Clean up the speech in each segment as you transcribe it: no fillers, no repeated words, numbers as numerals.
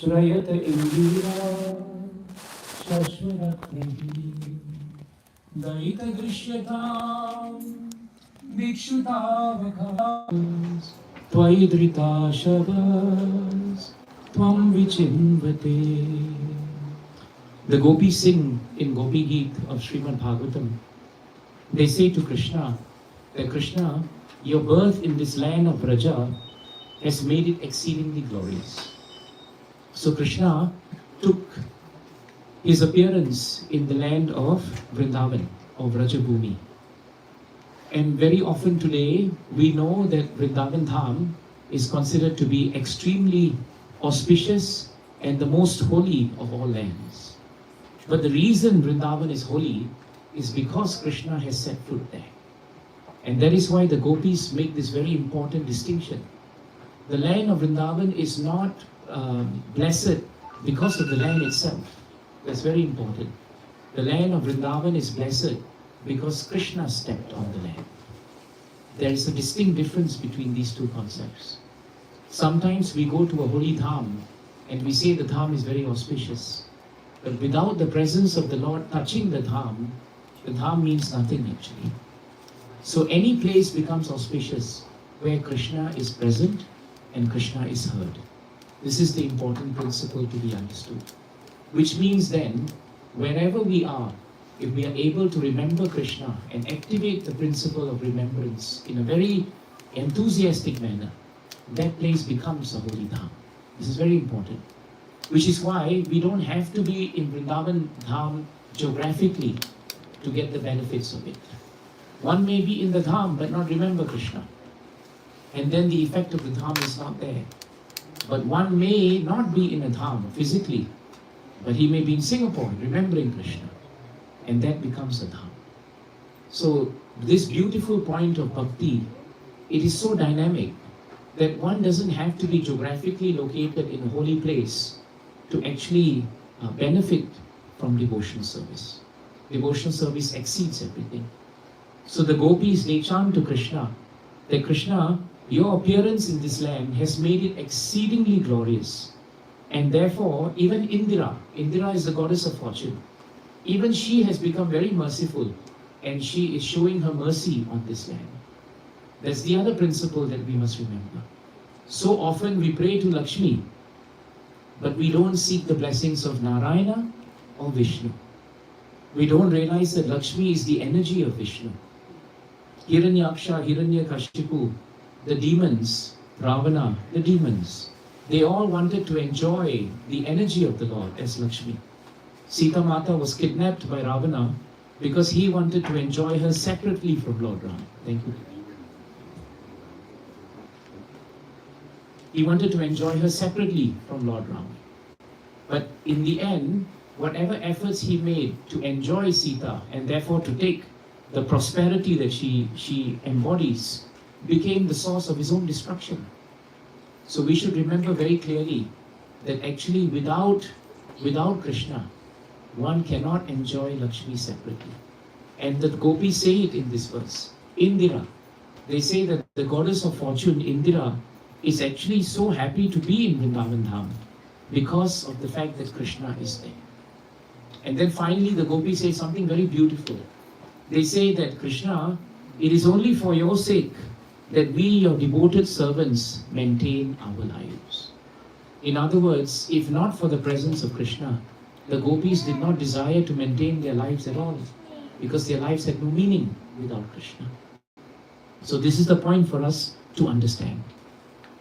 Shrayata Indira Shashwaratrihi Daita Grishyata Vikshutavakās Tvaidrita Shabas Tvam Vichimvate. The gopis sing in Gopi Geet of Srimad Bhagavatam. They say to Krishna that Krishna, your birth in this land of Raja has made it exceedingly glorious. So Krishna took his appearance in the land of Vrindavan, of Vrajabhumi. And very often today, we know that Vrindavan Dham is considered to be extremely auspicious and the most holy of all lands. But the reason Vrindavan is holy is because Krishna has set foot there. And that is why the gopis make this very important distinction. The land of Vrindavan is not blessed because of the land itself. That's very important. The land of Vrindavan is blessed because Krishna stepped on the land. There is a distinct difference between these two concepts. Sometimes we go to a holy dham and we say the dham is very auspicious. But without the presence of the Lord touching the dham means nothing actually. So any place becomes auspicious where Krishna is present and Krishna is heard. This is the important principle to be understood. Which means then, wherever we are, if we are able to remember Krishna and activate the principle of remembrance in a very enthusiastic manner, that place becomes a holy dham. This is very important. Which is why we don't have to be in Vrindavan Dham geographically to get the benefits of it. One may be in the Dham but not remember Krishna. And then the effect of the Dham is not there. But one may not be in a Dham physically, but he may be in Singapore remembering Krishna. And that becomes a Dham. So this beautiful point of bhakti, it is so dynamic that one doesn't have to be geographically located in a holy place to actually benefit from devotional service. Devotional service exceeds everything. So the gopis, they chant to Krishna that Krishna, your appearance in this land has made it exceedingly glorious. And therefore, even Indira is the goddess of fortune. Even she has become very merciful and she is showing her mercy on this land. That's the other principle that we must remember. So often we pray to Lakshmi, but we don't seek the blessings of Narayana or Vishnu. We don't realize that Lakshmi is the energy of Vishnu. Hiranyaksha, Hiranyakashipu, the demons, Ravana, the demons, they all wanted to enjoy the energy of the Lord as Lakshmi. Sita Mata was kidnapped by Ravana because he wanted to enjoy her separately from Lord Ram. Thank you. He wanted to enjoy her separately from Lord Ram. But in the end, whatever efforts he made to enjoy Sita and therefore to take the prosperity that she embodies became the source of his own destruction. So we should remember very clearly that actually without Krishna, one cannot enjoy Lakshmi separately. And the gopis say it in this verse. Indira, they say that the goddess of fortune, Indira, is actually so happy to be in Vrindavan Dham because of the fact that Krishna is there. And then finally the gopis say something very beautiful. They say that Krishna, it is only for your sake that we, your devoted servants, maintain our lives. In other words, if not for the presence of Krishna, the gopis did not desire to maintain their lives at all because their lives had no meaning without Krishna. So this is the point for us to understand.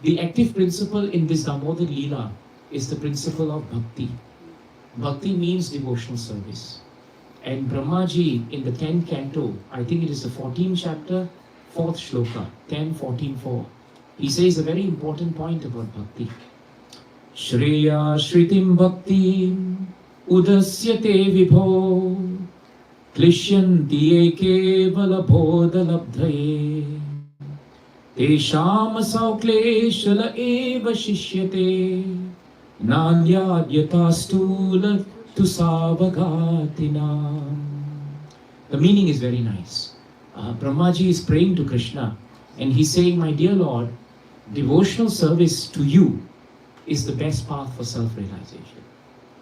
The active principle in this Damodara Leela is the principle of bhakti. Bhakti means devotional service. And Brahmaji in the 10th canto, I think it is the 14th chapter, 4th shloka, 10:14:4. He says a very important point about bhakti. Shreya Shritim Bhaktim Udasyate Vibho Klishyanti Kevala Bodhalabdhaye Tesham Saukleshala Eva Shishyate Nalyadhyatastula Tusavagatinam. The meaning is very nice. Brahmaji is praying to Krishna and he's saying, my dear Lord, devotional service to you is the best path for self-realization.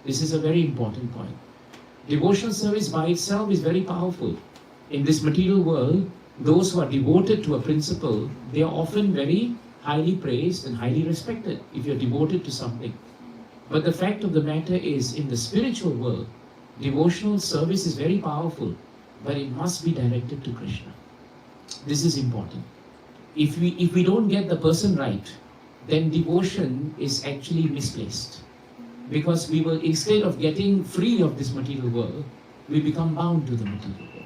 This is a very important point. Devotional service by itself is very powerful. In this material world, those who are devoted to a principle, they are often very highly praised and highly respected if you're devoted to something. But the fact of the matter is, in the spiritual world, devotional service is very powerful, but it must be directed to Krishna. This is important. If we don't get the person right, then devotion is actually misplaced. Because we will, instead of getting free of this material world, we become bound to the material world.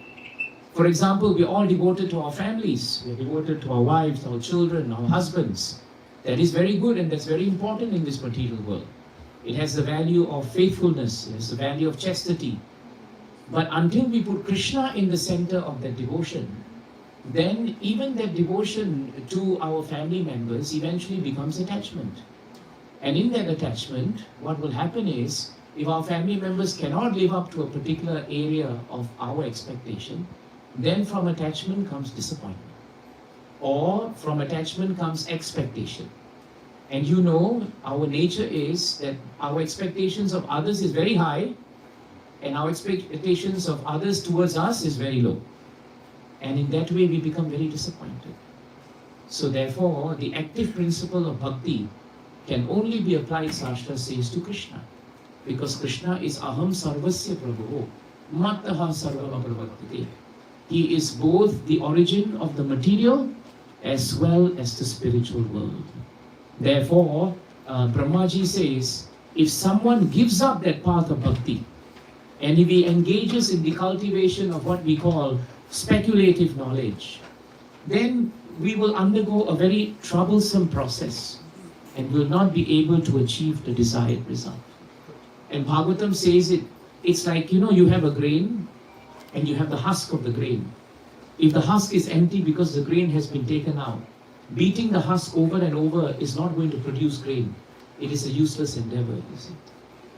For example, we're all devoted to our families. We're devoted to our wives, our children, our husbands. That is very good and that's very important in this material world. It has the value of faithfulness, it has the value of chastity. But until we put Krishna in the center of that devotion, then even that devotion to our family members eventually becomes attachment. And in that attachment, what will happen is, if our family members cannot live up to a particular area of our expectation, then from attachment comes disappointment. Or from attachment comes expectation. And you know, our nature is that our expectations of others is very high, and our expectations of others towards us is very low. And in that way, we become very disappointed. So therefore, the active principle of bhakti can only be applied, Shastra says, to Krishna. Because Krishna is aham sarvasya prabhu, mattaha sarvam pravartate. He is both the origin of the material as well as the spiritual world. Therefore, Brahmaji says, if someone gives up that path of bhakti, and if he engages in the cultivation of what we call speculative knowledge, then we will undergo a very troublesome process and will not be able to achieve the desired result. And Bhagavatam says it's like, you have a grain and you have the husk of the grain. If the husk is empty because the grain has been taken out, beating the husk over and over is not going to produce grain. It is a useless endeavor, you see.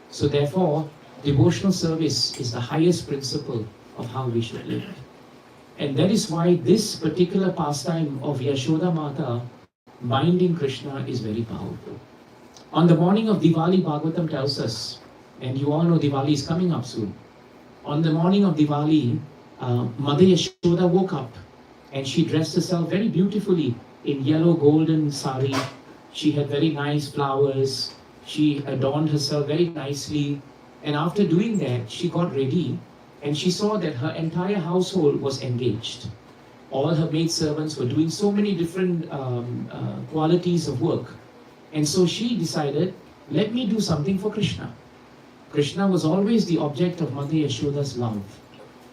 So therefore, devotional service is the highest principle of how we should live. And that is why this particular pastime of Yashoda Mata binding Krishna is very powerful. On the morning of Diwali, Bhagavatam tells us, and you all know Diwali is coming up soon. On the morning of Diwali, Mother Yashoda woke up and she dressed herself very beautifully in yellow golden sari. She had very nice flowers. She adorned herself very nicely. And after doing that, she got ready and she saw that her entire household was engaged. All her maidservants were doing so many different qualities of work. And so she decided, let me do something for Krishna. Krishna was always the object of Mother Yashoda's love.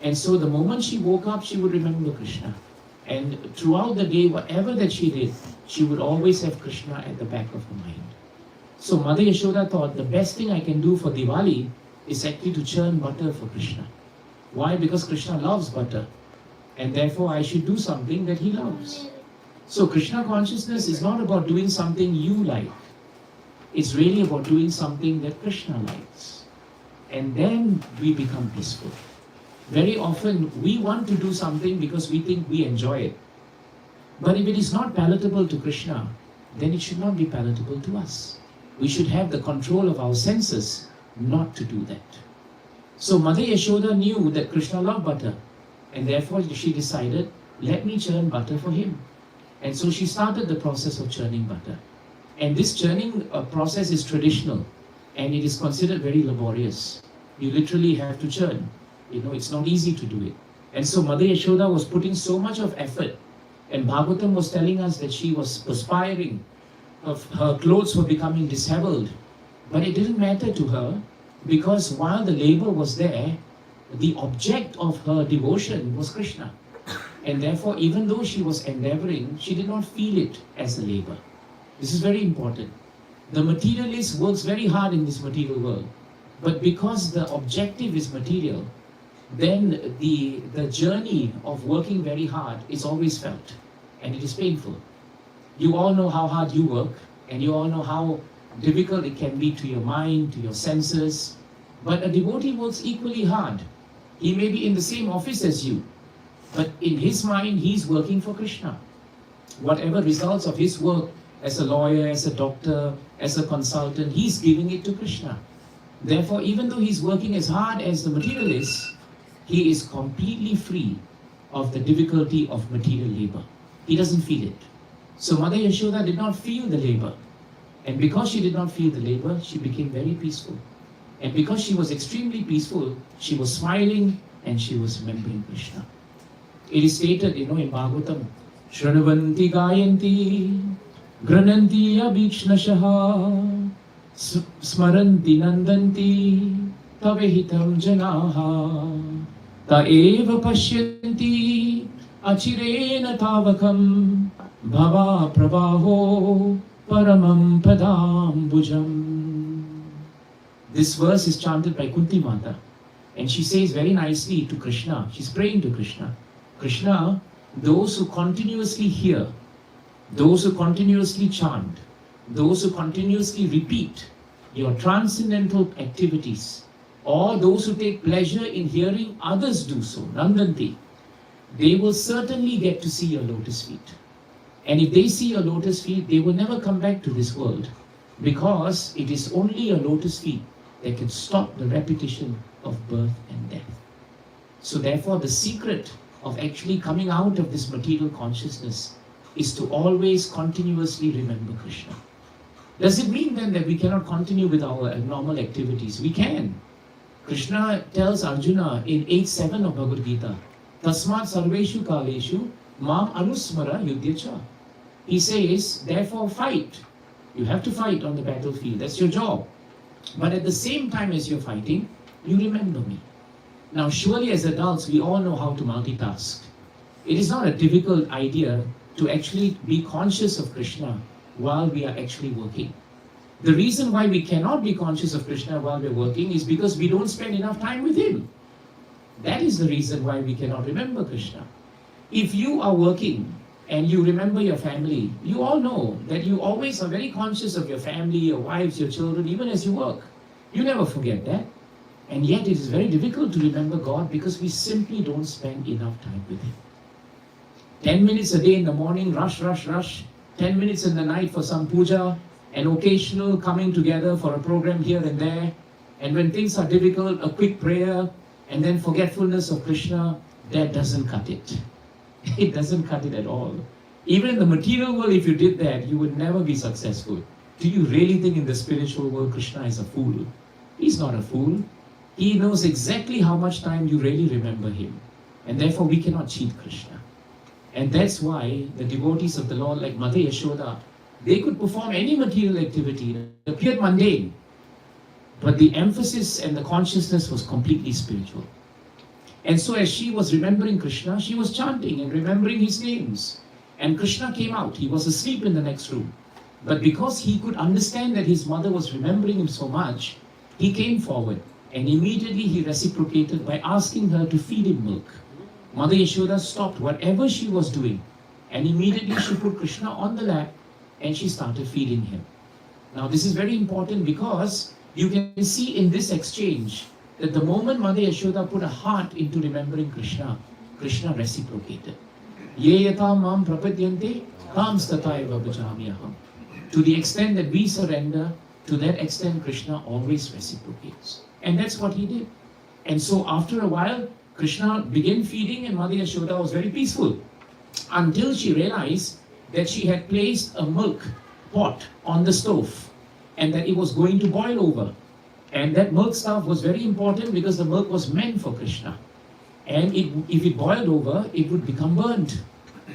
And so the moment she woke up, she would remember Krishna. And throughout the day, whatever that she did, she would always have Krishna at the back of her mind. So Mother Yashoda thought, the best thing I can do for Diwali is actually to churn butter for Krishna. Why? Because Krishna loves butter. And therefore I should do something that he loves. So Krishna consciousness is not about doing something you like. It's really about doing something that Krishna likes. And then we become blissful. Very often we want to do something because we think we enjoy it. But if it is not palatable to Krishna, then it should not be palatable to us. We should have the control of our senses not to do that. So Mother Yashoda knew that Krishna loved butter. And therefore she decided, let me churn butter for him. And so she started the process of churning butter. And this churning process is traditional. And it is considered very laborious. You literally have to churn. It's not easy to do it. And so Mother Yashoda was putting so much of effort. And Bhagavatam was telling us that she was perspiring. Her clothes were becoming disheveled. But it didn't matter to her, because while the labor was there, the object of her devotion was Krishna. And therefore, even though she was endeavoring, she did not feel it as a labor. This is very important. The materialist works very hard in this material world. But because the objective is material, then the journey of working very hard is always felt. And it is painful. You all know how hard you work, and you all know how difficult it can be to your mind, to your senses. But a devotee works equally hard. He may be in the same office as you, but in his mind, he's working for Krishna. Whatever results of his work as a lawyer, as a doctor, as a consultant, he's giving it to Krishna. Therefore, even though he's working as hard as the materialist, he is completely free of the difficulty of material labor. He doesn't feel it. So Mother Yashoda did not feel the labor. And because she did not feel the labor, she became very peaceful. And because she was extremely peaceful, she was smiling and she was remembering Krishna. It is stated, in Bhagavatam, Shranavanti Gayanti, Grananti Abhikshnashaha, Smaranti Nandanti, Tavehitam Janaha, Taeva Pashyanti, Achirena Tavakam, Bhava Pravaho, Paramam Padambujam. This verse is chanted by Kunti Mata, and she says very nicely to Krishna, she's praying to Krishna, Krishna, those who continuously hear, those who continuously chant, those who continuously repeat your transcendental activities, or those who take pleasure in hearing others do so, Nandanti, they will certainly get to see your lotus feet. And if they see your lotus feet, they will never come back to this world, because it is only your lotus feet that can stop the repetition of birth and death. So therefore, the secret of actually coming out of this material consciousness is to always continuously remember Krishna. Does it mean then that we cannot continue with our normal activities? We can. Krishna tells Arjuna in 8.7 of Bhagavad Gita, Tasmat sarveshu kaleshu mam anusmara yudhyacha. He says, therefore fight. You have to fight on the battlefield. That's your job. But at the same time as you're fighting, you remember me. Now surely as adults, we all know how to multitask. It is not a difficult idea to actually be conscious of Krishna while we are actually working. The reason why we cannot be conscious of Krishna while we're working is because we don't spend enough time with Him. That is the reason why we cannot remember Krishna. If you are working and you remember your family, you all know that you always are very conscious of your family, your wives, your children, even as you work. You never forget that. And yet it is very difficult to remember God because we simply don't spend enough time with Him. 10 minutes a day in the morning, rush, rush, rush. 10 minutes in the night for some puja, an occasional coming together for a program here and there. And when things are difficult, a quick prayer, and then forgetfulness of Krishna, that doesn't cut it. It doesn't cut it at all. Even in the material world, if you did that, you would never be successful. Do you really think in the spiritual world Krishna is a fool? He's not a fool. He knows exactly how much time you really remember Him. And therefore we cannot cheat Krishna. And that's why the devotees of the Lord, like Mother Yashoda, they could perform any material activity. It appeared mundane. But the emphasis and the consciousness was completely spiritual. And so as she was remembering Krishna, she was chanting and remembering His names. And Krishna came out. He was asleep in the next room. But because he could understand that his mother was remembering him so much, he came forward. And immediately he reciprocated by asking her to feed him milk. Mother Yashoda stopped whatever she was doing. And immediately she put Krishna on the lap and she started feeding him. Now this is very important because you can see in this exchange that the moment Mother Yashoda put a heart into remembering Krishna, Krishna reciprocated. Ye yata mam prapadyante tam stataiva bhajamyaham. To the extent that we surrender, to that extent Krishna always reciprocates. And that's what he did. And so after a while, Krishna began feeding and Mother Yashoda was very peaceful. Until she realized that she had placed a milk pot on the stove and that it was going to boil over. And that milk stuff was very important because the milk was meant for Krishna. And if it boiled over, it would become burnt.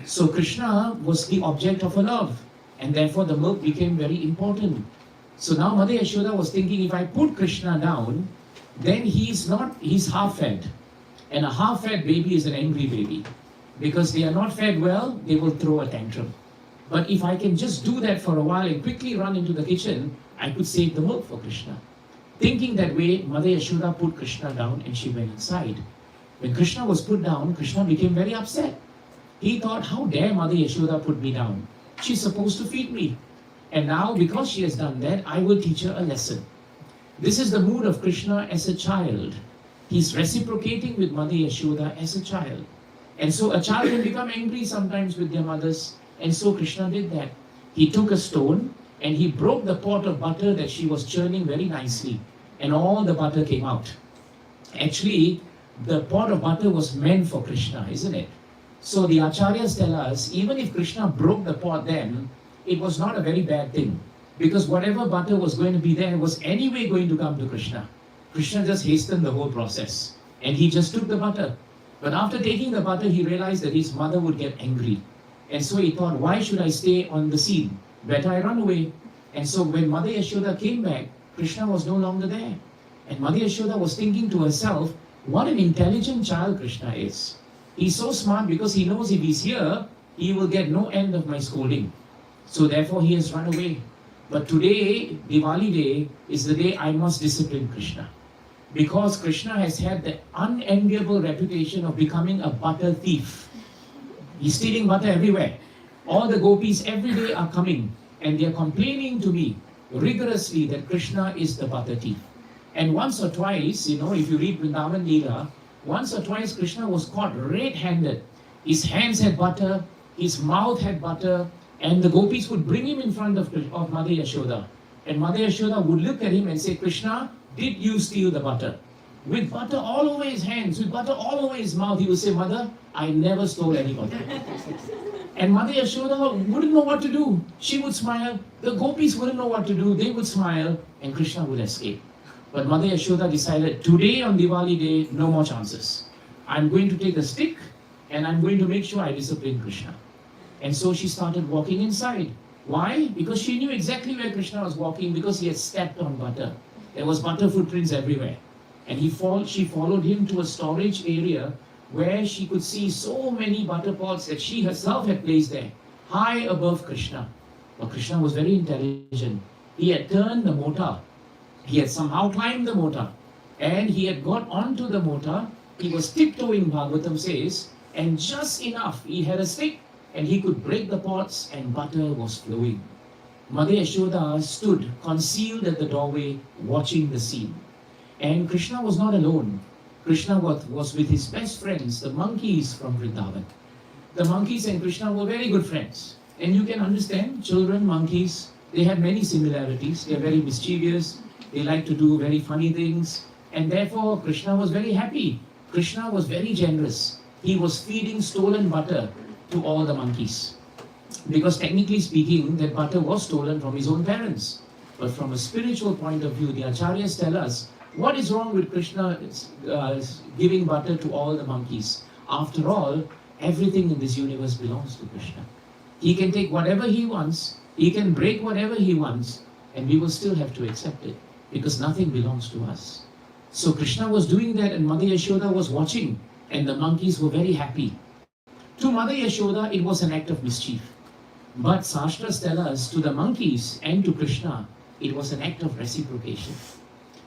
So Krishna was the object of her love. And therefore the milk became very important. So now Mother Yashoda was thinking, if I put Krishna down, then he's half-fed. And a half-fed baby is an angry baby. Because they are not fed well, they will throw a tantrum. But if I can just do that for a while and quickly run into the kitchen, I could save the milk for Krishna. Thinking that way, Mother Yashoda put Krishna down and she went inside. When Krishna was put down, Krishna became very upset. He thought, how dare Mother Yashoda put me down? She's supposed to feed me. And now, because she has done that, I will teach her a lesson. This is the mood of Krishna as a child. He's reciprocating with Mother Yashoda as a child. And so a child can become angry sometimes with their mothers. And so Krishna did that. He took a stone and he broke the pot of butter that she was churning very nicely, and all the butter came out. Actually, the pot of butter was meant for Krishna, isn't it? So the acharyas tell us, even if Krishna broke the pot then, it was not a very bad thing. Because whatever butter was going to be there was anyway going to come to Krishna. Krishna just hastened the whole process. And he just took the butter. But after taking the butter, he realized that his mother would get angry. And so he thought, why should I stay on the scene? Better I run away. And so when Mother Yashoda came back, Krishna was no longer there. And Mother Yashoda was thinking to herself, what an intelligent child Krishna is. He's so smart because he knows if he's here, he will get no end of my scolding. So therefore he has run away. But today, Diwali day, is the day I must discipline Krishna. Because Krishna has had the unenviable reputation of becoming a butter thief. He's stealing butter everywhere. All the gopis every day are coming and they are complaining to me rigorously that Krishna is the butter thief. And once or twice, if you read Vrindavan Leela, once or twice Krishna was caught red-handed. His hands had butter, his mouth had butter, and the gopis would bring him in front of Mother Yashoda. And Mother Yashoda would look at him and say, Krishna, did you steal the butter? With butter all over his hands, with butter all over his mouth, he would say, Mother, I never stole any butter. And Mother Yashoda wouldn't know what to do. She would smile, the gopis wouldn't know what to do, they would smile, and Krishna would escape. But Mother Yashoda decided, today on Diwali day, no more chances. I'm going to take a stick, and I'm going to make sure I discipline Krishna. And so she started walking inside. Why? Because she knew exactly where Krishna was walking, because he had stepped on butter. There was butter footprints everywhere. And she followed him to a storage area where she could see so many butter pots that she herself had placed there, high above Krishna. But Krishna was very intelligent. He had turned the motor. He had somehow climbed the motor. And he had got onto the motor. He was tiptoeing, Bhagavatam says, and just enough, he had a stick, and he could break the pots, and butter was flowing. Mother Yashoda stood concealed at the doorway, watching the scene. And Krishna was not alone. Krishna was with his best friends, the monkeys from Vrindavan. The monkeys and Krishna were very good friends. And you can understand, children, monkeys, they have many similarities. They are very mischievous. They like to do very funny things. And therefore, Krishna was very happy. Krishna was very generous. He was feeding stolen butter to all the monkeys. Because technically speaking, that butter was stolen from his own parents. But from a spiritual point of view, the acharyas tell us, what is wrong with Krishna giving butter to all the monkeys? After all, everything in this universe belongs to Krishna. He can take whatever he wants, he can break whatever he wants, and we will still have to accept it, because nothing belongs to us. So Krishna was doing that, and Mother Yashoda was watching, and the monkeys were very happy. To Mother Yashoda, it was an act of mischief. But Shastras tell us, to the monkeys and to Krishna, it was an act of reciprocation.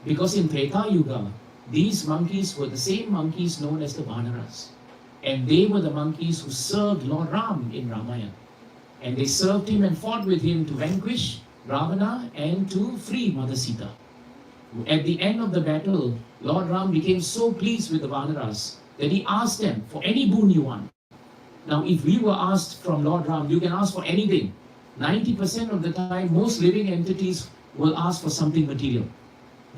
Because in Treta Yuga, these monkeys were the same monkeys known as the Vanaras. And they were the monkeys who served Lord Ram in Ramayana. And they served him and fought with him to vanquish Ravana and to free Mother Sita. At the end of the battle, Lord Ram became so pleased with the Vanaras that he asked them for any boon you want. Now, if we were asked from Lord Ram, you can ask for anything. 90% of the time, most living entities will ask for something material.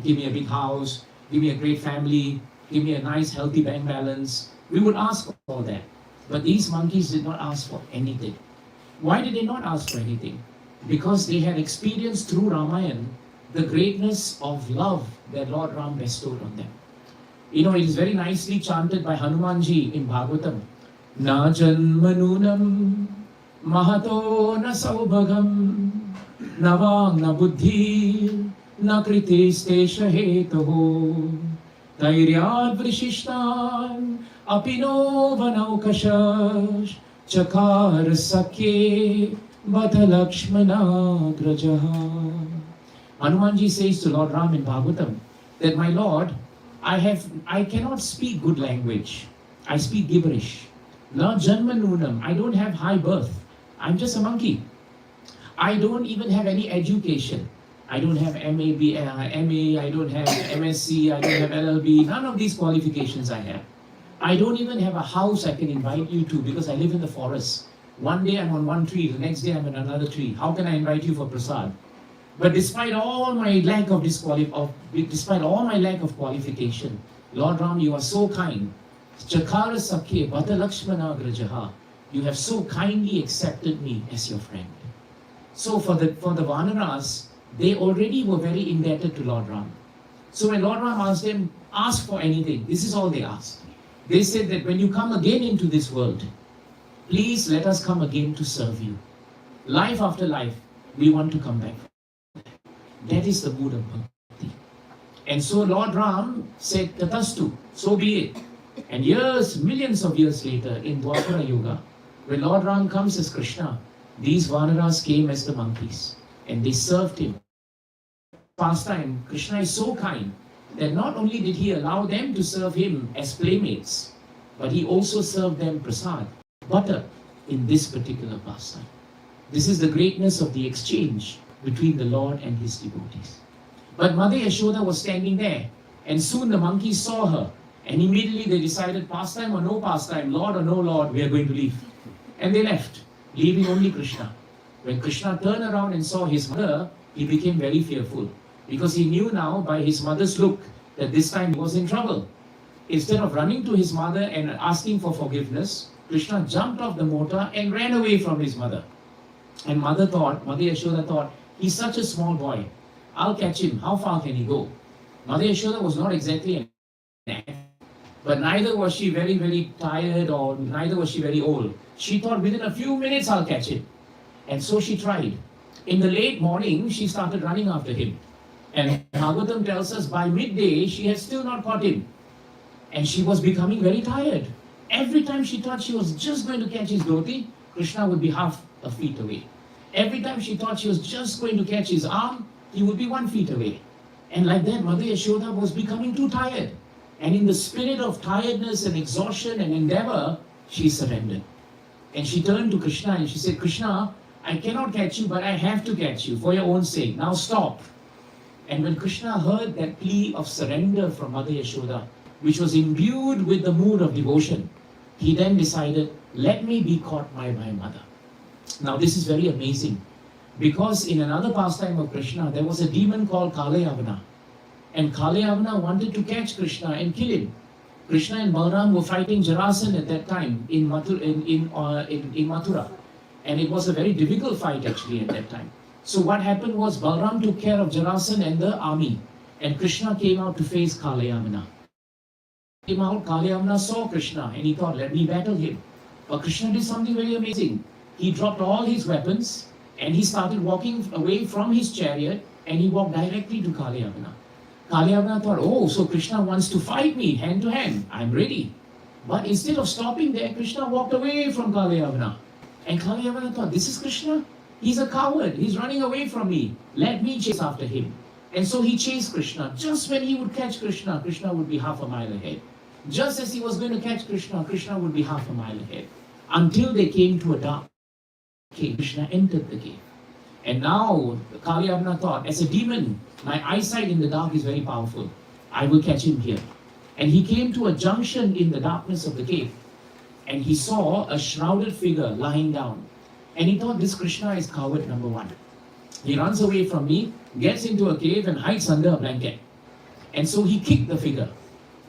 Give me a big house, give me a great family, give me a nice healthy bank balance. We would ask for all that. But these monkeys did not ask for anything. Why did they not ask for anything? Because they had experienced through Ramayana the greatness of love that Lord Ram bestowed on them. It is very nicely chanted by Hanumanji in Bhagavatam. Na janmanunam mahato na saubhagam navang na buddhi na kritistesha hetoho tairyad vrishishtan apino vanaukashash chakar sakye bata lakshmana grajaha. Hanumanji says to Lord Ram in Bhagavatam that, my Lord, I cannot speak good language. I speak gibberish. Na janmanunam, I don't have high birth. I'm just a monkey. I don't even have any education. I don't have MA, I don't have MSc, I don't have LLB, none of these qualifications I have. I don't even have a house I can invite you to because I live in the forest. One day I'm on one tree, the next day I'm on another tree. How can I invite you for prasad? But despite all my lack of qualification, Lord Ram, you are so kind. Chakara Sakhe Bata Lakshmana Grajaha. You have so kindly accepted me as your friend. So for the Vanaras, they already were very indebted to Lord Ram. So when Lord Ram asked them, ask for anything, this is all they asked. They said that when you come again into this world, please let us come again to serve you. Life after life, we want to come back. That is the mood of bhakti. And so Lord Ram said, Tatastu, so be it. And years, millions of years later, in Dwapara Yuga, when Lord Ram comes as Krishna, these Vanaras came as the monkeys and they served him. Pastime, Krishna is so kind that not only did he allow them to serve him as playmates, but he also served them prasad, butter, in this particular pastime. This is the greatness of the exchange between the Lord and his devotees. But Mother Yashoda was standing there, and soon the monkeys saw her, and immediately they decided, pastime or no pastime, Lord or no Lord, we are going to leave. And they left, leaving only Krishna. When Krishna turned around and saw his mother, he became very fearful, because he knew now by his mother's look that this time he was in trouble. Instead of running to his mother and asking for forgiveness, Krishna jumped off the motor and ran away from his mother. And Mother Yashoda thought, he's such a small boy, I'll catch him, how far can he go? Mother Yashoda was not exactly an actor, but neither was she very, very tired or neither was she very old. She thought within a few minutes I'll catch him. And so she tried. In the late morning, she started running after him. And Bhagavatam tells us by midday, she had still not caught him. And she was becoming very tired. Every time she thought she was just going to catch his dhoti, Krishna would be half a feet away. Every time she thought she was just going to catch his arm, he would be 1 feet away. And like that, Mother Yashoda was becoming too tired. And in the spirit of tiredness and exhaustion and endeavor, she surrendered. And she turned to Krishna and she said, Krishna, I cannot catch you, but I have to catch you for your own sake. Now stop. And when Krishna heard that plea of surrender from Mother Yashoda, which was imbued with the mood of devotion, he then decided, let me be caught by my mother. Now this is very amazing, because in another pastime of Krishna, there was a demon called Kalayavana. And Kalayavana wanted to catch Krishna and kill him. Krishna and Balaram were fighting Jarasan at that time in Mathura. And it was a very difficult fight actually at that time. So what happened was Balaram took care of Jarasan and the army. And Krishna came out to face Kalayavana. Kalayavana saw Krishna and he thought, let me battle him. But Krishna did something very amazing. He dropped all his weapons and he started walking away from his chariot and he walked directly to Kalayavana. Kalayavana thought, oh, so Krishna wants to fight me hand to hand. I'm ready. But instead of stopping there, Krishna walked away from Kalayavana. And Kalayavana thought, this is Krishna? He's a coward. He's running away from me. Let me chase after him. And so he chased Krishna. Just when he would catch Krishna, Krishna would be half a mile ahead. Just as he was going to catch Krishna, Krishna would be half a mile ahead. Until they came to a dark cave. Krishna entered the cave. And now Kalyavana thought, as a demon, my eyesight in the dark is very powerful. I will catch him here. And he came to a junction in the darkness of the cave. And he saw a shrouded figure lying down. And he thought, this Krishna is coward number one. He runs away from me, gets into a cave and hides under a blanket. And so he kicked the figure.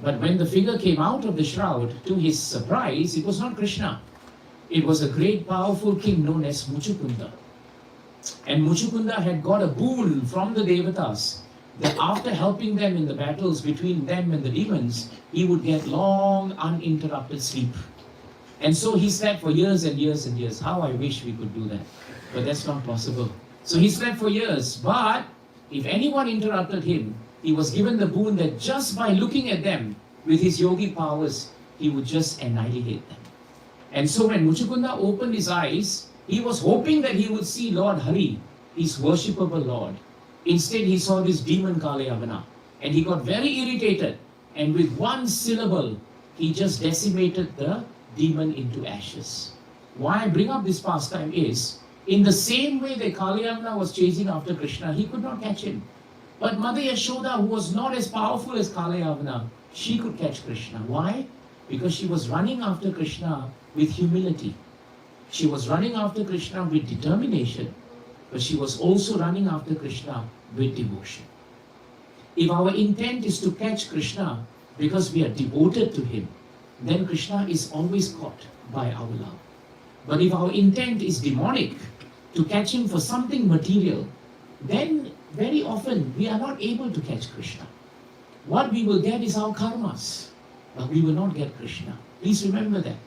But when the figure came out of the shroud, to his surprise, it was not Krishna. It was a great powerful king known as Muchukunda. And Muchukunda had got a boon from the Devatas that after helping them in the battles between them and the demons, he would get long uninterrupted sleep. And so he slept for years and years and years. How I wish we could do that. But that's not possible. So he slept for years. But if anyone interrupted him, he was given the boon that just by looking at them with his yogi powers, he would just annihilate them. And so when Muchukunda opened his eyes, he was hoping that he would see Lord Hari, his worshipable Lord. Instead, he saw this demon Kalayavana. And he got very irritated. And with one syllable, he just decimated the demon into ashes. Why I bring up this pastime is, in the same way that Kalyavana was chasing after Krishna, he could not catch him. But Mother Yashoda, who was not as powerful as Kalayavana, she could catch Krishna. Why? Because she was running after Krishna with humility. She was running after Krishna with determination, but she was also running after Krishna with devotion. If our intent is to catch Krishna because we are devoted to him, then Krishna is always caught by our love. But if our intent is demonic, to catch him for something material, then very often we are not able to catch Krishna. What we will get is our karmas, but we will not get Krishna. Please remember that.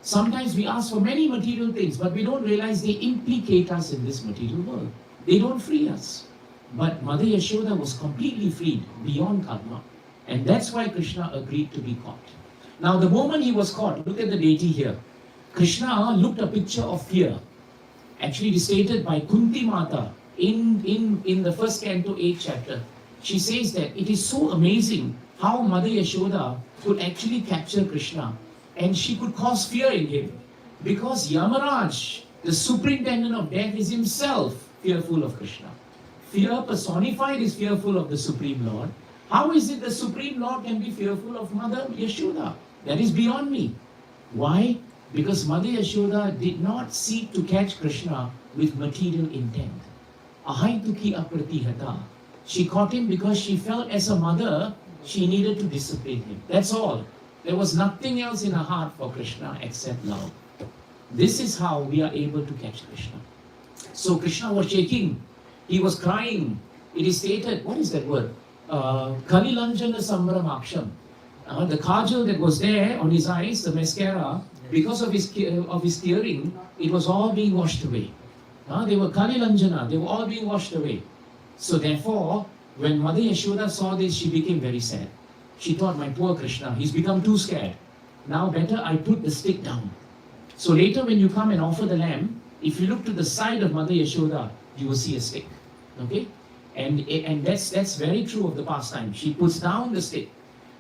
Sometimes we ask for many material things, but we don't realize they implicate us in this material world. They don't free us. But Mother Yashoda was completely freed beyond karma. And that's why Krishna agreed to be caught. Now the moment he was caught, look at the deity here. Krishna looked a picture of fear. Actually, it is stated by Kunti Mata in the first canto, 8th chapter. She says that it is so amazing how Mother Yashoda could actually capture Krishna, and she could cause fear in him. Because Yamaraj, the superintendent of death, is himself fearful of Krishna. Fear personified is fearful of the Supreme Lord. How is it the Supreme Lord can be fearful of Mother Yashoda? That is beyond me. Why? Because Mother Yashoda did not seek to catch Krishna with material intent. Ahaituki apratihata. She caught him because she felt as a mother, she needed to discipline him. That's all. There was nothing else in her heart for Krishna except love. This is how we are able to catch Krishna. So Krishna was shaking. He was crying. It is stated, what is that word? Kalilanjana Sambramaksham. The kajal that was there on his eyes, the mascara, because of his tearing, it was all being washed away. They were Kalilanjana, they were all being washed away. So therefore, when Mother Yashoda saw this, she became very sad. She thought, my poor Krishna, he's become too scared. Now better I put the stick down. So later when you come and offer the lamb, if you look to the side of Mother Yashoda, you will see a stick. Okay? And that's very true of the pastime. She puts down the stick.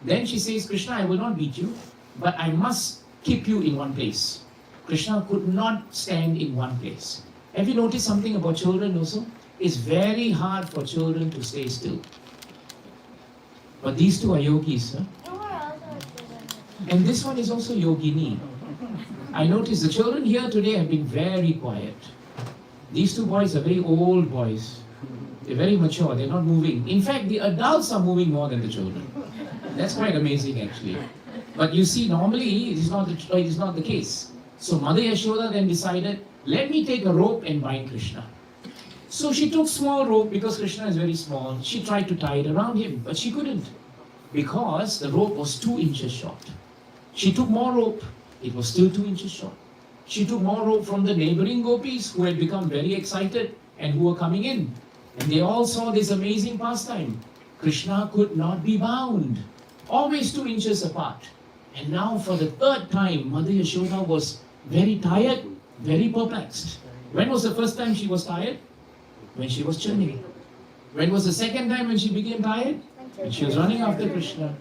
Then she says, Krishna, I will not beat you, but I must keep you in one place. Krishna could not stand in one place. Have you noticed something about children also? It's very hard for children to stay still. But these two are yogis. Huh? And this one is also yogini. I noticed the children here today have been very quiet. These two boys are very old boys. They're very mature, they're not moving. In fact, the adults are moving more than the children. That's quite amazing actually. But you see, normally it is not the case. So Mother Yashoda then decided, let me take a rope and bind Krishna. So she took small rope because Krishna is very small. She tried to tie it around him, but she couldn't because the rope was 2 inches short. She took more rope, it was still 2 inches short. She took more rope from the neighboring gopis who had become very excited and who were coming in. And they all saw this amazing pastime. Krishna could not be bound, always 2 inches apart. And now for the 3rd time, Mother Yashoda was very tired, very perplexed. When was the first time she was tired? When she was churning. When was the second time when she became tired? When she was running after Krishna.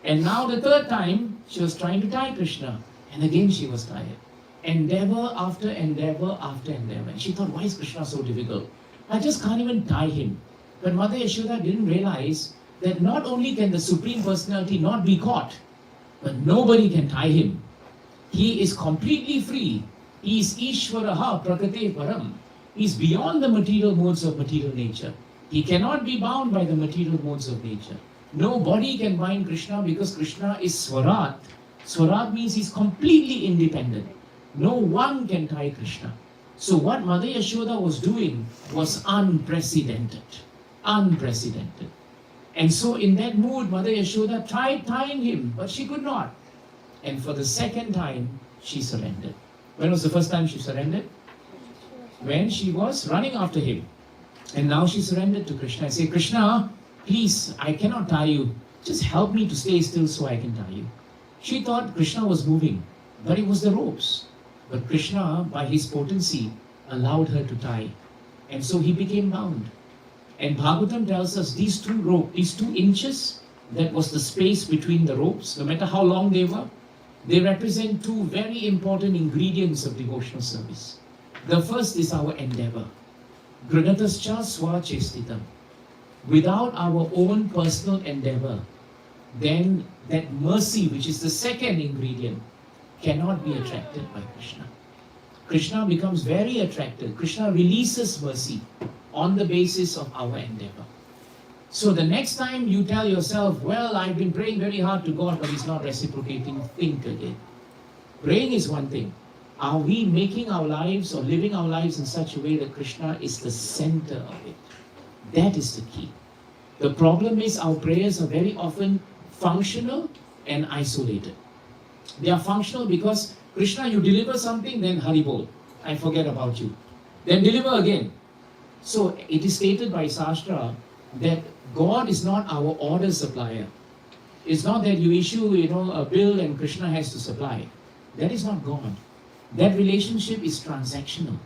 And now the 3rd time, she was trying to tie Krishna. And again she was tired. Endeavor after endeavor after endeavor. And she thought, why is Krishna so difficult? I just can't even tie him. But Mother Yashoda didn't realize that not only can the Supreme Personality not be caught, but nobody can tie him. He is completely free. He is Ishvaraha Prakate Param. He is beyond the material modes of material nature. He cannot be bound by the material modes of nature. No body can bind Krishna because Krishna is Swarat. Swarat means he is completely independent. No one can tie Krishna. So what Mother Yashoda was doing was unprecedented. Unprecedented. And so in that mood, Mother Yashoda tried tying him, but she could not. And for the 2nd time, she surrendered. When was the first time she surrendered? When she was running after him. And now she surrendered to Krishna. I say, Krishna, please, I cannot tie you. Just help me to stay still so I can tie you. She thought Krishna was moving, but it was the ropes. But Krishna, by his potency, allowed her to tie. And so he became bound. And Bhagavatam tells us these 2 inches, that was the space between the ropes, no matter how long they were, they represent 2 very important ingredients of devotional service. The first is our endeavor. Granatascha swa chestitam. Without our own personal endeavor, then that mercy, which is the 2nd ingredient, cannot be attracted by Krishna. Krishna becomes very attracted. Krishna releases mercy on the basis of our endeavor. So the next time you tell yourself, well, I've been praying very hard to God, but He's not reciprocating, think again. Praying is one thing. Are we making our lives or living our lives in such a way that Krishna is the center of it? That is the key. The problem is our prayers are very often functional and isolated. They are functional because, Krishna, you deliver something, then Hari Bol, I forget about you. Then deliver again. So it is stated by Shastra that God is not our order supplier. It's not that you issue, a bill and Krishna has to supply. That is not God. That relationship is transactional.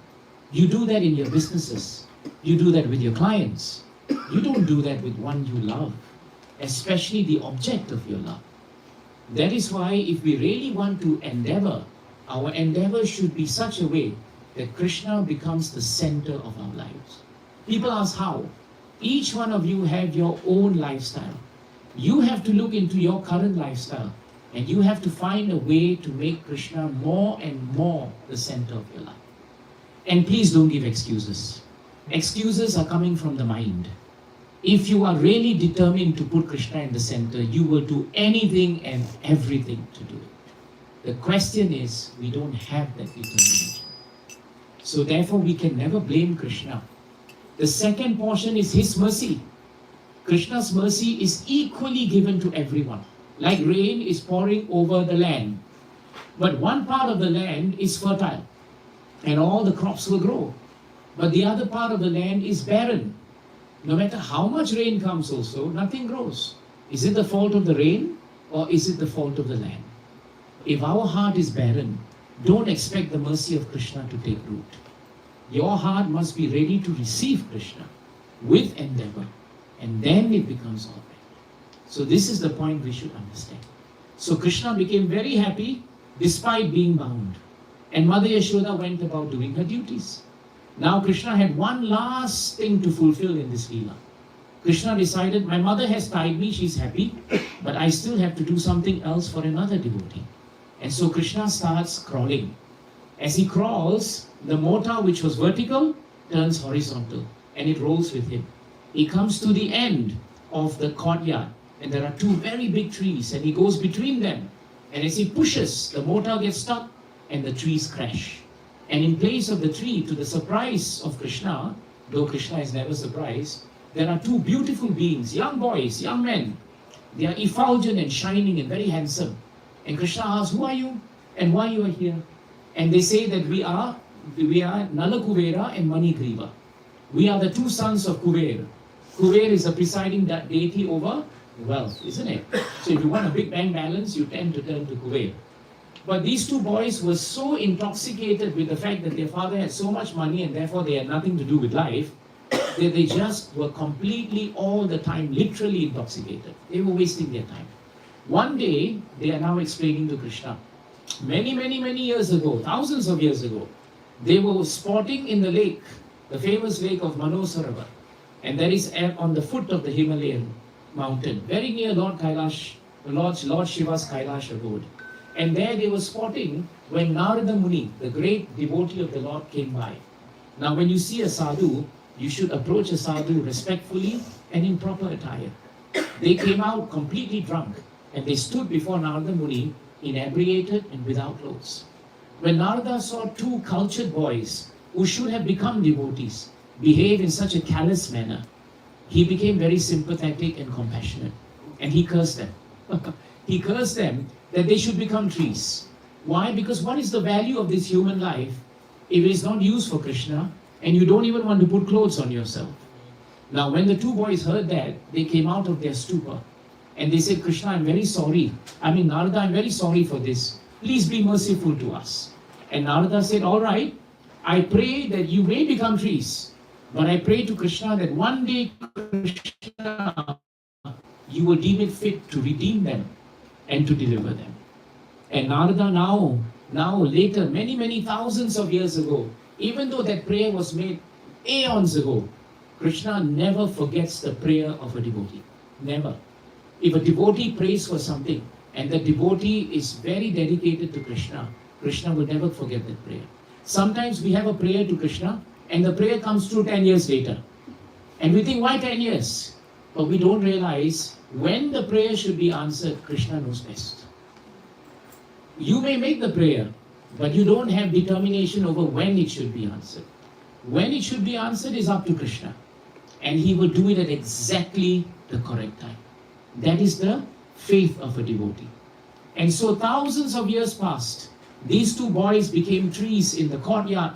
You do that in your businesses. You do that with your clients. You don't do that with one you love, especially the object of your love. That is why if we really want to endeavor, our endeavor should be such a way that Krishna becomes the center of our lives. People ask how. Each one of you have your own lifestyle. You have to look into your current lifestyle and you have to find a way to make Krishna more and more the center of your life. And please don't give excuses. Excuses are coming from the mind. If you are really determined to put Krishna in the center, you will do anything and everything to do it. The question is, we don't have that determination. So therefore, we can never blame Krishna. The second portion is His mercy. Krishna's mercy is equally given to everyone. Like rain is pouring over the land. But one part of the land is fertile and all the crops will grow. But the other part of the land is barren. No matter how much rain comes also, nothing grows. Is it the fault of the rain or is it the fault of the land? If our heart is barren, don't expect the mercy of Krishna to take root. Your heart must be ready to receive Krishna with endeavor, and then it becomes all right. So this is the point we should understand. So Krishna became very happy despite being bound. And Mother Yashoda went about doing her duties. Now Krishna had one last thing to fulfill in this Leela. Krishna decided, my mother has tied me, she's happy, but I still have to do something else for another devotee. And so Krishna starts crawling. As he crawls, the mortar which was vertical turns horizontal and it rolls with him. He comes to the end of the courtyard and there are two very big trees and he goes between them. And as he pushes, the mortar gets stuck and the trees crash. And in place of the tree, to the surprise of Krishna, though Krishna is never surprised, there are two beautiful beings, young boys, young men. They are effulgent and shining and very handsome. And Krishna asks, who are you and why you are here? And they say that we are Nala Kuvera and Mani Griva. We are the two sons of Kuver. Kuver is the presiding deity over wealth, isn't it? So if you want a big bank balance, you tend to turn to Kuver. But these two boys were so intoxicated with the fact that their father had so much money and therefore they had nothing to do with life, that they just were completely all the time, literally intoxicated. They were wasting their time. One day, they are now explaining to Krishna. Many years ago, thousands of years ago, they were sporting in the lake, the famous lake of Manosaravar. And that is on the foot of the Himalayan mountain, very near Lord Shiva's Kailash abode. And there they were sporting when Narada Muni, the great devotee of the Lord, came by. Now when you see a sadhu, you should approach a sadhu respectfully and in proper attire. They came out completely drunk and they stood before Narada Muni, inebriated and without clothes. When Narada saw two cultured boys who should have become devotees behave in such a callous manner, he became very sympathetic and compassionate. And he cursed them. He cursed them that they should become trees. Why? Because what is the value of this human life if it is not used for Krishna and you don't even want to put clothes on yourself? Now when the two boys heard that, they came out of their stupor and they said, Krishna, I'm very sorry. Narada, I'm very sorry for this. Please be merciful to us. And Narada said, all right, I pray that you may become trees, but I pray to Krishna that one day, Krishna, you will deem it fit to redeem them and to deliver them. And Narada now later, many thousands of years ago, even though that prayer was made aeons ago, Krishna never forgets the prayer of a devotee. Never. If a devotee prays for something and the devotee is very dedicated to Krishna, Krishna will never forget that prayer. Sometimes we have a prayer to Krishna and the prayer comes through 10 years later. And we think, why 10 years? But we don't realize when the prayer should be answered, Krishna knows best. You may make the prayer, but you don't have determination over when it should be answered. When it should be answered is up to Krishna. And he will do it at exactly the correct time. That is the faith of a devotee. And so thousands of years passed. These two boys became trees in the courtyard.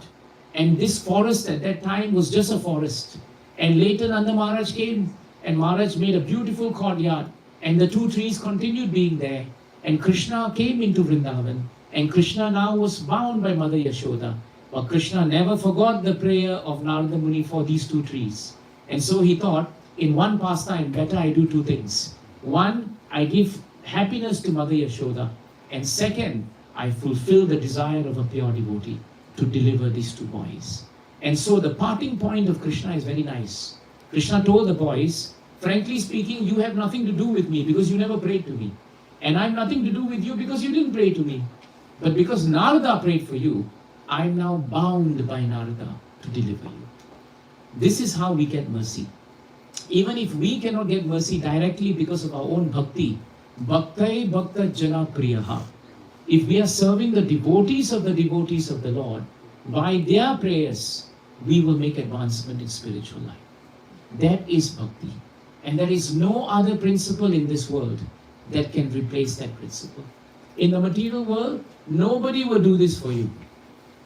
And this forest at that time was just a forest. And later Nanda Maharaj came and Maharaj made a beautiful courtyard. And the two trees continued being there. And Krishna came into Vrindavan. And Krishna now was bound by Mother Yashoda. But Krishna never forgot the prayer of Narada Muni for these two trees. And so he thought, in one pastime, better I do two things. One, I give happiness to Mother Yashoda. And second, I fulfill the desire of a pure devotee to deliver these two boys. And so the parting point of Krishna is very nice. Krishna told the boys, frankly speaking, you have nothing to do with me because you never prayed to me. And I have nothing to do with you because you didn't pray to me. But because Narada prayed for you, I am now bound by Narada to deliver you. This is how we get mercy. Even if we cannot get mercy directly because of our own bhakti, bhaktai bhakta jana priyaha. If we are serving the devotees of the Lord, by their prayers, we will make advancement in spiritual life. That is bhakti. And there is no other principle in this world that can replace that principle. In the material world, nobody will do this for you.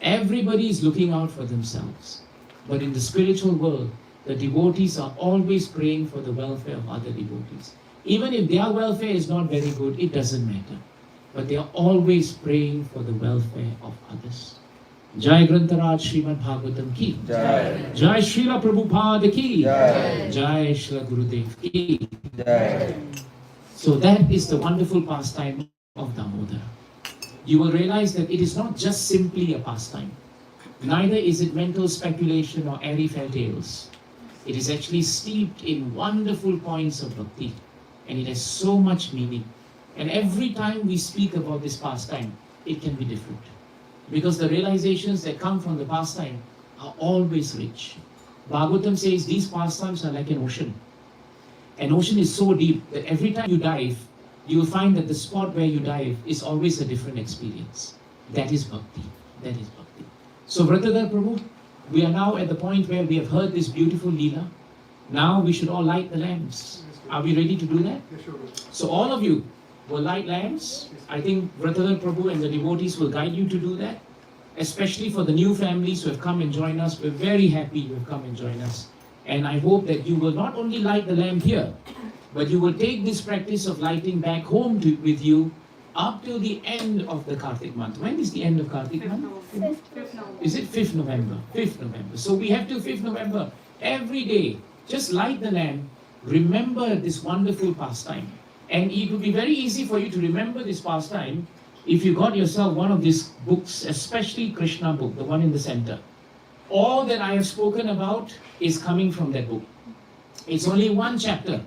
Everybody is looking out for themselves. But in the spiritual world, the devotees are always praying for the welfare of other devotees. Even if their welfare is not very good, it doesn't matter. But they are always praying for the welfare of others. Jai Grantaraj Srimad Bhagavatam ki. Jai. Jai Srila Prabhupada ki. Jai. Jai Srila Gurudev ki. Jai. So that is the wonderful pastime of Damodara. You will realize that it is not just simply a pastime. Neither is it mental speculation or airy fairy tales. It is actually steeped in wonderful points of bhakti. And it has so much meaning. And every time we speak about this pastime, it can be different. Because the realizations that come from the pastime are always rich. Bhagavatam says these pastimes are like an ocean. An ocean is so deep that every time you dive, you will find that the spot where you dive is always a different experience. That is bhakti. That is bhakti. So Vratadhar Prabhu, we are now at the point where we have heard this beautiful Leela. Now we should all light the lamps. Are we ready to do that? Yes, sure. So all of you will light lamps. I think Vratadhar Prabhu and the devotees will guide you to do that. Especially for the new families who have come and joined us. We're very happy you have come and joined us. And I hope that you will not only light the lamp here, but you will take this practice of lighting back home with you up till the end of the Kartik month. When is the end of Kartik month? 5th November. Is it 5th November? 5th November. So we have till 5th November. Every day, just light the lamp. Remember this wonderful pastime. And it will be very easy for you to remember this pastime if you got yourself one of these books, especially Krishna book, the one in the center. All that I have spoken about is coming from that book. It's only one chapter.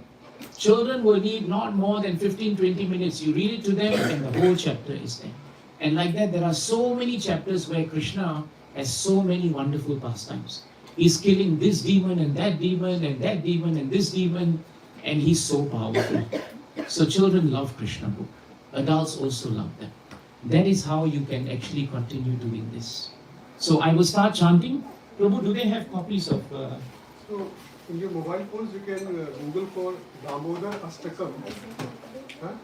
Children will need not more than 15-20 minutes. You read it to them and the whole chapter is there. And like that, there are so many chapters where Krishna has so many wonderful pastimes. He's killing this demon and that demon and that demon and this demon, and he's so powerful. So children love Krishna book. Adults also love them. That is how you can actually continue doing this. So I will start chanting. Prabhu, do they have copies of... So in your mobile phones, you can Google for Damodara Ashtakam. Huh?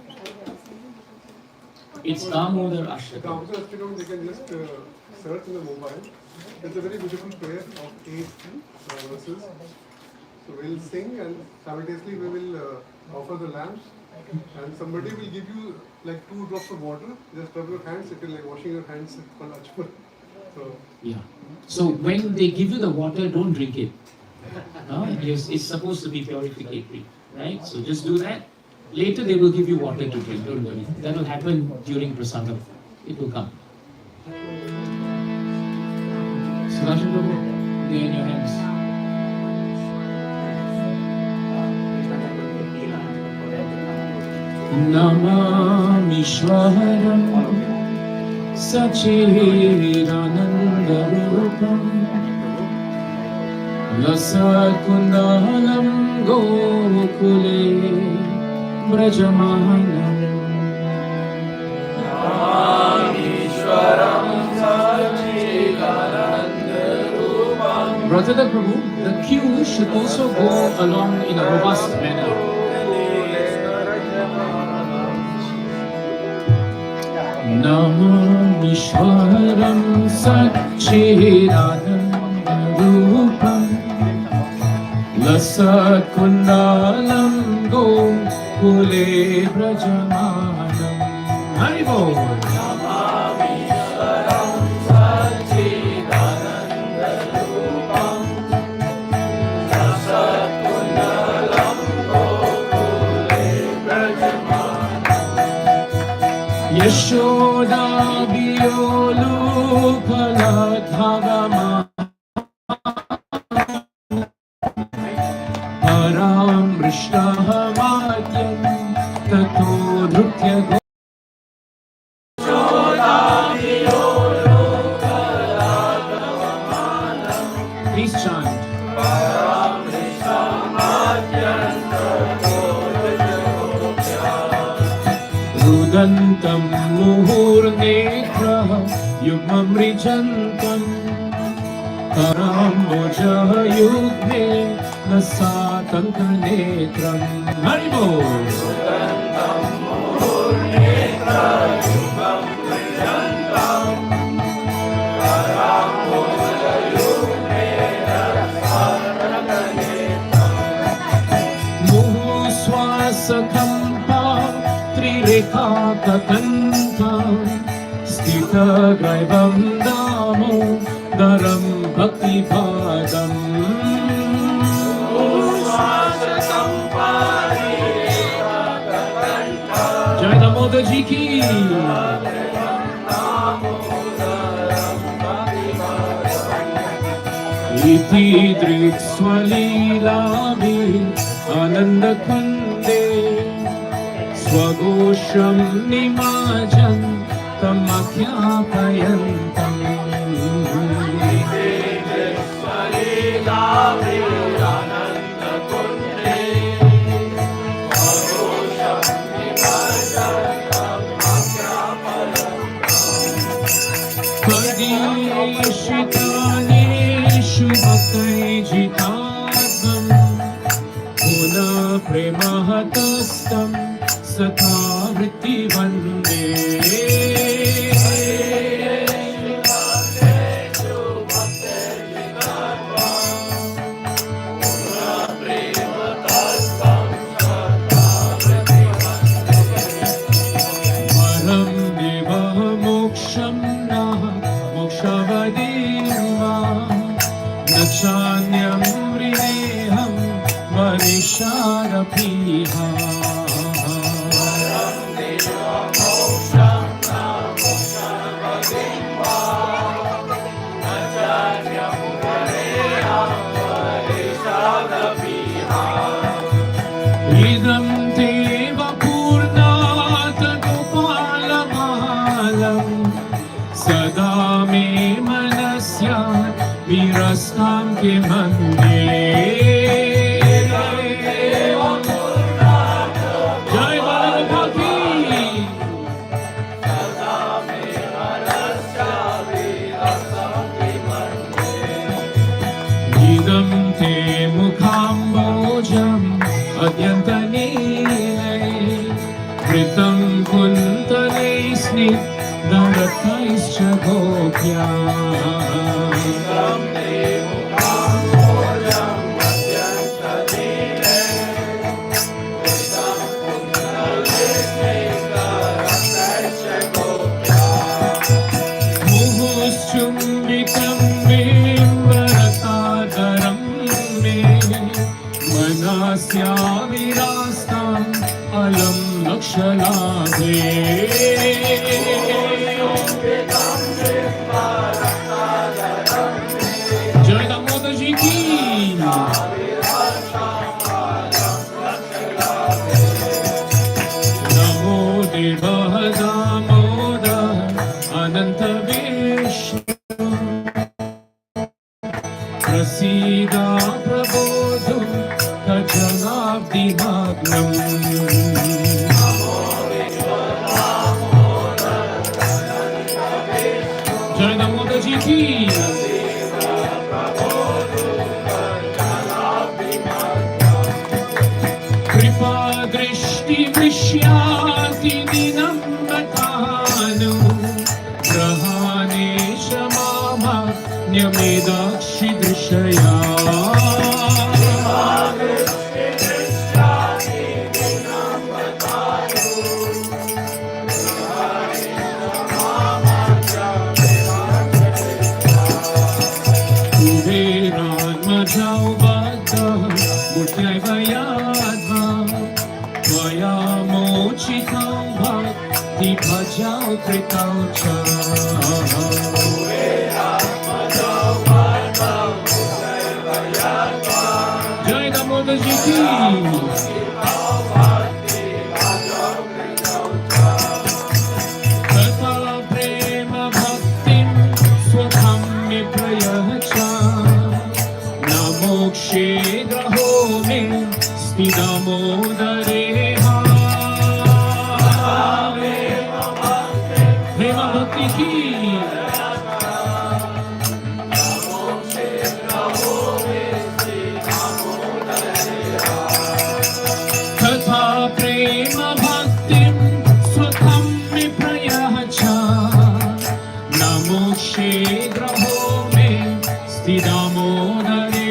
It's Damodara Ashtakam. Damodara Ashtakam, they can just search in the mobile. It's a very beautiful prayer of 8 verses. So we'll sing and simultaneously we will offer the lamps. And somebody will give you like 2 drops of water. Just rub your hands. It will like washing your hands called achman. So yeah. So when they give you the water, don't drink it. It's supposed to be purificatory, right? So just do that. Later they will give you water to drink. Don't worry. That will happen during prasada. It will come. Sudhanshu Prabhu, they're in your hands. Namami Shwaram Sachidananda Devakinandan Lasatkundalam Gokule Brajamanam Brother Prabhu, the queue should also go along in a robust manner. Namishwaram Satchidanandrupam Lasatkundalam Gokule Brajamanam Haribo Yashoda Biolu Kaladhavama Param Rishtahamatyam Tato Nrutya Please chant. Rudantam muhurnetrah yugmam rijantam karamboja yugme nasatam kanetram Haribo Rudantam muhurnetrah yugmam rijantam karamboja yugme nasatam kanetram muhuswasakam Rekha Katanta Stita Graivam Damo Daram Bhakti Padam Jai Damodara Ji ki Iti Drik Swalilami Ananda Kunde Swagosham Nimajan Tamakyapayantam Padishitaneshu Bhaktai Jitatam Puna Premahatastam Satha Vritti Vande Maram Deva Moksham Naha Mokshavadirva Nachanyam Rineham Varisharapiha Idam Deva Purnata Gopalamalam Sada me manasya Virastam ke mande Jai Bhakti Idam te mukhambojam Adyantanile Kritam kuntale snit Darataischa gopya Idam te mukhambojam Adyantanile Kritam kuntale snit Darataischa gopya Muhuschumbikam Vimvaratadaram me Manasya virastam alam lakshalabhe Jai Damodara Ji ki Namo Deva Damodara Ananta Vishnu भविष्याति दिनं बतानु ग्रहाणे क्षमामान्यमेदाक्षि दृशया भक्ति भजाओ कृताओ जय दामोदर जी की कथा प्रेम भक्ति स्वधम्य प्रयचा न मोक्षे ग्रहो में दामोदरे कथा प्रेम भक्ति स्वधम्य प्रयचा न मोक्षे ग्रहो में दामोदरे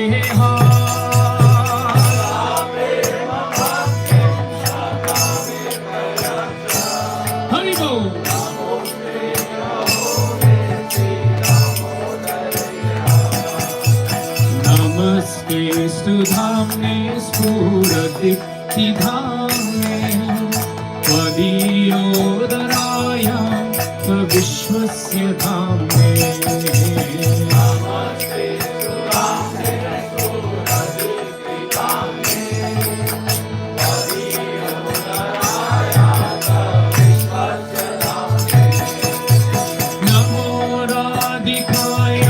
धामने स्फुरदीप्तिधाम्ने त्वदीयोदराय विश्वस्य धाम्ने नमो राधिकाय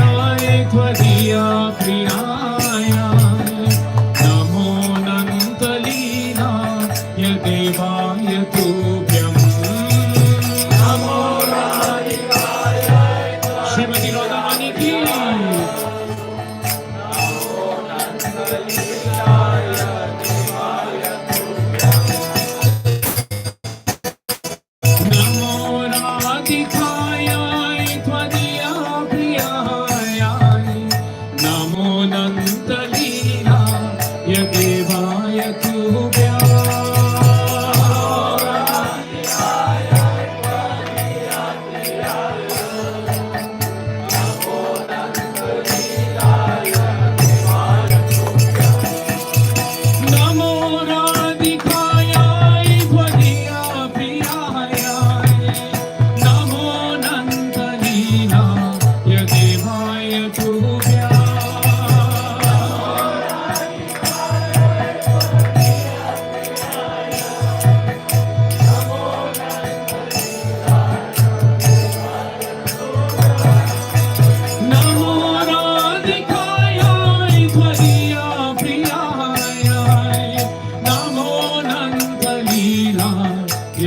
त्वदीया प्रियाय देवाय तुभ्यं नमो राधिकाय श्रीमती राधा रानी की नमो राधिकाय त्वदीया प्रियाय नमो नन्दलीलाय देवाय तुभ्यं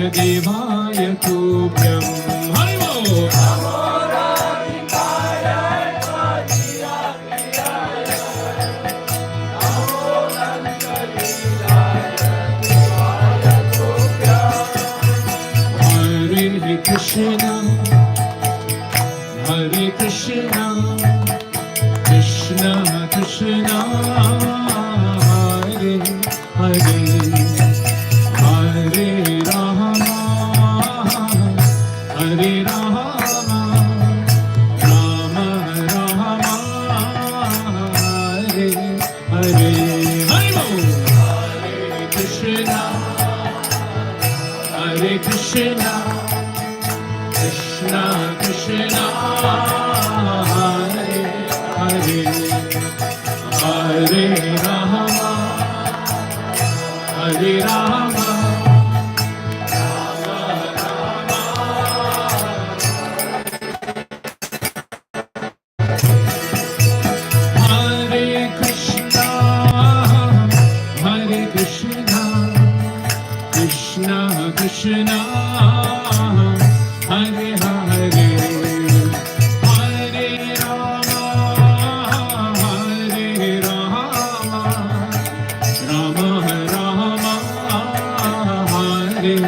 देवाय तुभ्यं हरि बोल नमो राधिकाय त्वदीया प्रियाय नमो नन्दलीलाय देवाय तुभ्यं हरे कृष्ण कृष्ण कृष्ण हरे हरे हरे राम राम राम हरे हरे हरि बोल हरे Krishna Krishna Krishna Hare Hare Hare Ram Krishna Hare Hare Hare Rama Rama Rama Hare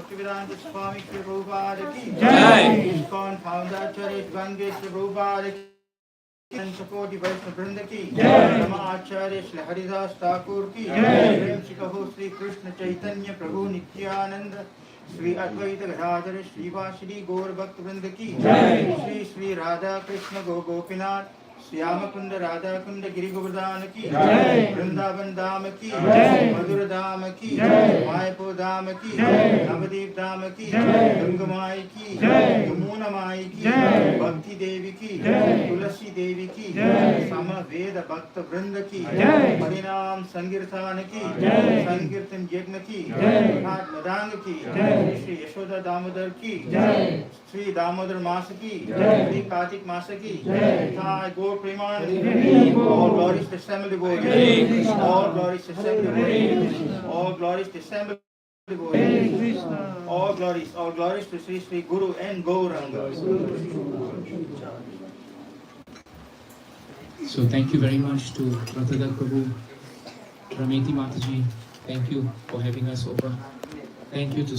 Bhaktivedanta Swami Sri Prabhupada ki Jai. iskcon founder Acharya Ganga Sri Prabhupada ki and Sakoti Vaishnava Vrinda ki Jai. Rama Acharya Sri Haridas Thakur ki Jai. Prem Shri Kaho Sri Krishna Chaitanya Prabhu Nityananda Sri Advaita Gadadhara Sri Vasari Gaur Bhakta Vrinda ki Jai. Sri Sri Radha Krishna Gopinath Syama Kunda Radha Kunda Giri Govardhan ki Jai. Vrindavan Dham ki Jai. Madhura Dham ki Jai. Mayapur Dham ki Jai. Navadip Dham ki Jai. Gangamai ki Jai. Yamuna Mai ki Jai. Bhakti Devi ki Jai. Tulasi Devi ki Jai. Sama Veda Bhakta Vrinda ki Jai. Harinam Sankirtan ki Jai. Sankirtan Yajna ki Jai. Bhat Madang ki Jai. Shri Yashoda Damodar ki Jai. Sri Damodar Masa ki Jai. Sri Kartik Masa ki Jai. Thai Gaur Premanand Jai. All glories to assemble Hare devotees Krishna. All glories to assemble Hare devotees Krishna. All glories to assemble Hare devotees Krishna. All glories to Sri Sri Guru and Gauranga. So thank you very much to Radha Prabhu, Rameti Mataji. Thank you for having us over. Thank you to